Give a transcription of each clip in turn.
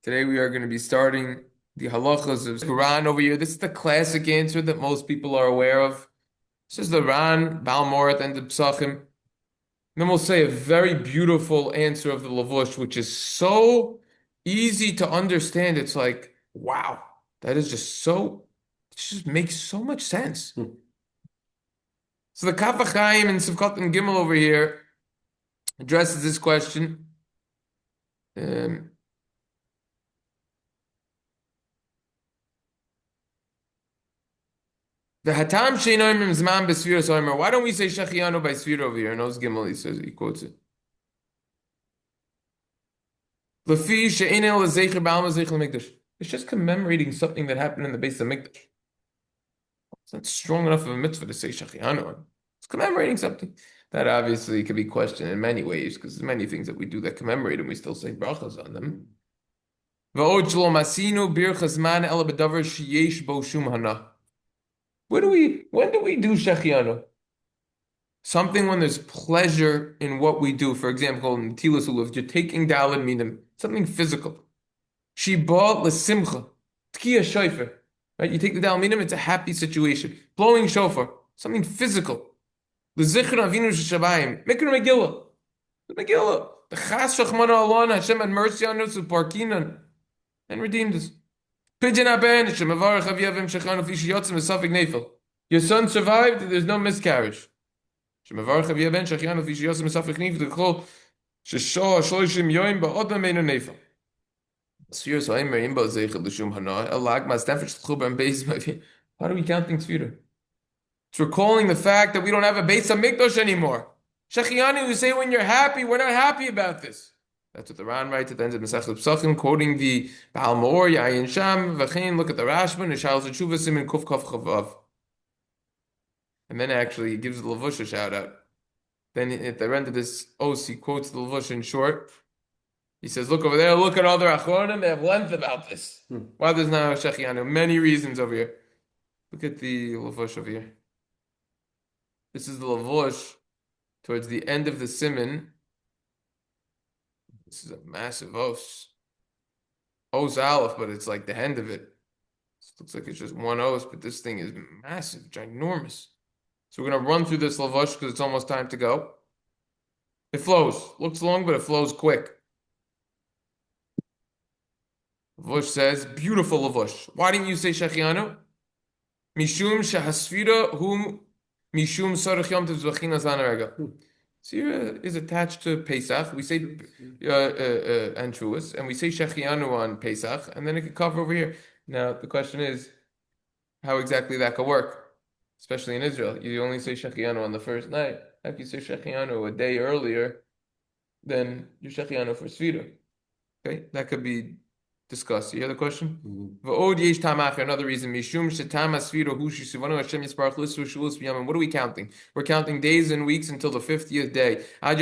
Today we are going to be starting the halachas of Quran over here. This is the classic answer that most people are aware of. This is the Ran, Bal Meor at the end of Pesachim. Then we'll say a very beautiful answer of the Levush, which is so easy to understand. It's like, wow, that is just so, it just makes so much sense. So the Kaf HaChaim and Sivkot and Gimel over here addresses this question. The Hatam Sheinoim Zman Besfira Soimer. Why don't we say Shechiyanu by Sfira over here? Knows Gimel, he says, he quotes it. Lefi She'inel Zecher Bal Meor Zecher Mikdash. It's just commemorating something that happened in the Beis Hamikdash. It's not strong enough of a mitzvah to say Shechiyanu. It's commemorating something. That obviously could be questioned in many ways, because there's many things that we do that commemorate and we still say brachas on them. V'od Shlo Masinu Birchas Man Ela B'davar Sheyesh Bo Shum Hana. When do we do Shechiyanu? Something when there's pleasure in what we do. For example, in Tilas Ulav, you're taking dalad minim, something physical. Shibal l'simcha, tkiya shofar. Right? You take the dalad minim, it's a happy situation. Blowing shofar, something physical. L'zichron avinu sheshabayim, make it a Megilah. The Megilah. The chas shachmana alon, Hashem had mercy on us, uparkinan, and redeemed us. Pidyon haben, shemavarach aviyavim shechanu fi shiyotzim esafik nefel. Your son survived, there's no miscarriage. Shemavarach aviyavim shechanu fi shiyotzim esafik nefel, d'chol sheshoah shloishim yoim ba'odam einu nefel. Sfira so aimer imba zeichel l'shum hana, elag ma stanford sh'chuba and beis. How do we counting sfira? It's recalling the fact that we don't have a Beis Hamikdash anymore. Shechiyanu, you say when you're happy, we're not happy about this. That's what the Ran writes at the end of Masechet Pesachim, quoting the Bal Meor, Yayin Sham, V'chein, look at the Rashba, and Shilos Veteshuvos Harashba, Kuf Kaf Chavav. And then actually he gives the Levush a shout out. Then at the end of this oath, he quotes the Levush in short. He says, look over there, look at all the Achronim, they have length about this. Why there's now Shechiyanu? Many reasons over here. Look at the Levush over here. This is the Levush towards the end of the siman. This is a massive os. Os aleph, but it's like the end of it. This looks like it's just one os, but this thing is massive, ginormous. So we're going to run through this Levush because it's almost time to go. It flows. Looks long, but it flows quick. Levush says, beautiful Levush. Why didn't you say Shechiyanu? Mishum shehasfira hum mishum sarach Yom Tov zvachinas lanarega. Sefira is attached to Pesach. We say and Truas, and we say Shechiyanu on Pesach, and then it could cover over here. Now the question is, how exactly that could work, especially in Israel. You only say Shechiyanu on the first night. If you say Shechiyanu a day earlier, then you're Shechiyanu for Sefira. Okay, that could be discussed. You hear the question? Another reason. What are we counting? We're counting days and weeks until the 50th day. What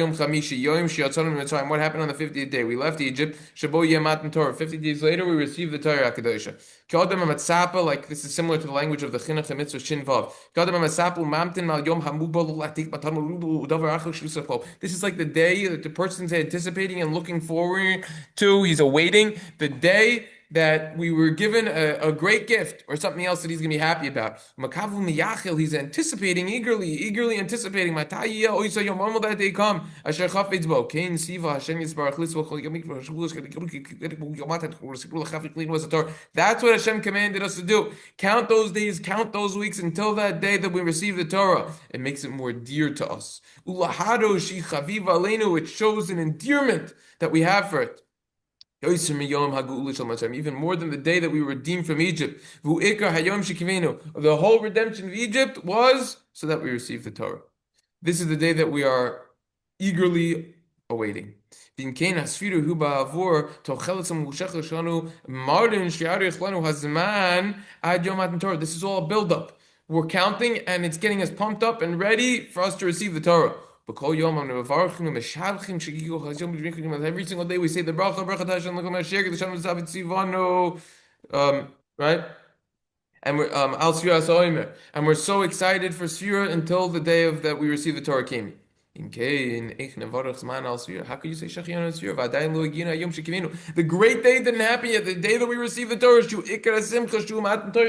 happened on the 50th day? We left Egypt. 50 days later, we received the Torah HaKadoshah. Like this is similar to the language of the Chinuch and Mitzvah Shin Vav. This is like the day that the person's anticipating and looking forward to. He's awaiting the day that we were given a great gift or something else that he's going to be happy about. He's anticipating, eagerly anticipating. That day come. That's what Hashem commanded us to do. Count those days, count those weeks until that day that we receive the Torah. It makes it more dear to us. It shows an endearment that we have for it. Even more than the day that we were redeemed from Egypt. The whole redemption of Egypt was so that we receive the Torah. This is the day that we are eagerly awaiting. This is all a build-up. We're counting and it's getting us pumped up and ready for us to receive the Torah. Every single day we say the bracha, right? And we're and we're so excited for Sefira until the day of that we receive the Torah came. How could you say Shechiyanu? The great day didn't happen yet. The day that we receive the Torah,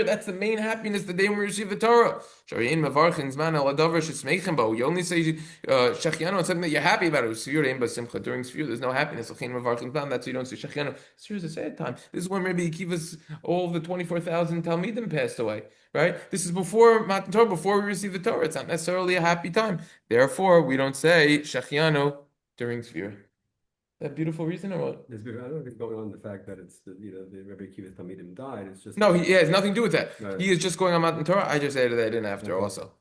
that's the main happiness, the day when we receive the Torah. You only say Shechiyanu on something that you're happy about. During Sefira, there's no happiness. That's why you don't say Shechiyanu. Sefira is a sad time. This is when Rabbi Akiva's, all the 24,000 Talmidim passed away. Right? This is before Matan Torah, before we receive the Torah. It's not necessarily a happy time. Therefore, we don't say Shechiyanu during Sefira. That beautiful reason or what? I don't think it's going on the fact that it's the Rebbe Akiva's Talmidim died. It's just No, he has nothing to do with that. Right. He is just going on Matan Torah. I just added that in after also.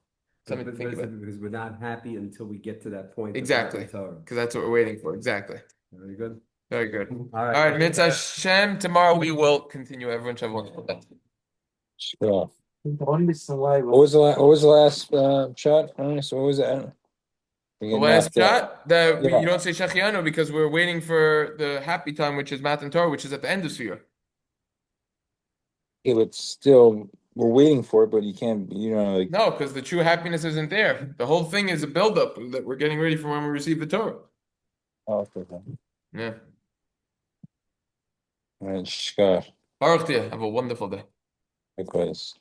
Something to think about. Because we're not happy until we get to that point. Exactly. Because that's what we're waiting for. Exactly. Very good. Very good. All right. All right, Mitzvah Hashem. Tomorrow we will continue. Everyone should have a wonderful day. Sure. What was the last shot? So what was that? The last shot, you don't say Shechiyanu because we're waiting for the happy time, which is Matan Torah, which is at the end of Sefira. Yeah, but still, we're waiting for it, but you can't, like... No, because the true happiness isn't there. The whole thing is a buildup that we're getting ready for when we receive the Torah. Oh, okay. Yeah. All right, Shkar. Baruch Have a wonderful day. Likewise.